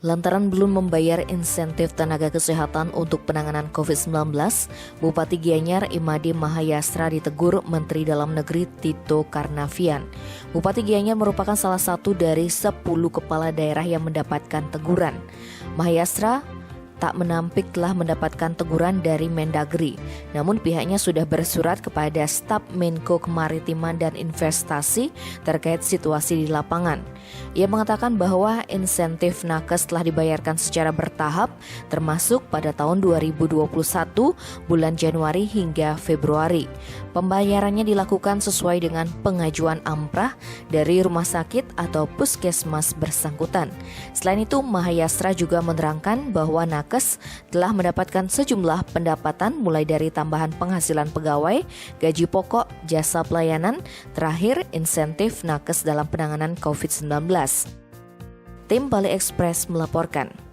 Lantaran belum membayar insentif tenaga kesehatan untuk penanganan COVID-19, Bupati Gianyar Imade Mahayastra ditegur Menteri Dalam Negeri Tito Karnavian. Bupati Gianyar merupakan salah satu dari 10 kepala daerah yang mendapatkan teguran. Mahayastra tak menampik telah mendapatkan teguran dari Mendagri. Namun pihaknya sudah bersurat kepada staf Menko Kemaritiman dan Investasi terkait situasi di lapangan. Ia mengatakan bahwa insentif nakes telah dibayarkan secara bertahap, termasuk pada tahun 2021 bulan Januari hingga Februari. Pembayarannya dilakukan sesuai dengan pengajuan amprah dari rumah sakit atau puskesmas bersangkutan. Selain itu, Mahayastra juga menerangkan bahwa nakes telah mendapatkan sejumlah pendapatan mulai dari tambahan penghasilan pegawai, gaji pokok, jasa pelayanan, terakhir insentif nakes dalam penanganan COVID-19. Tim Bali Express melaporkan.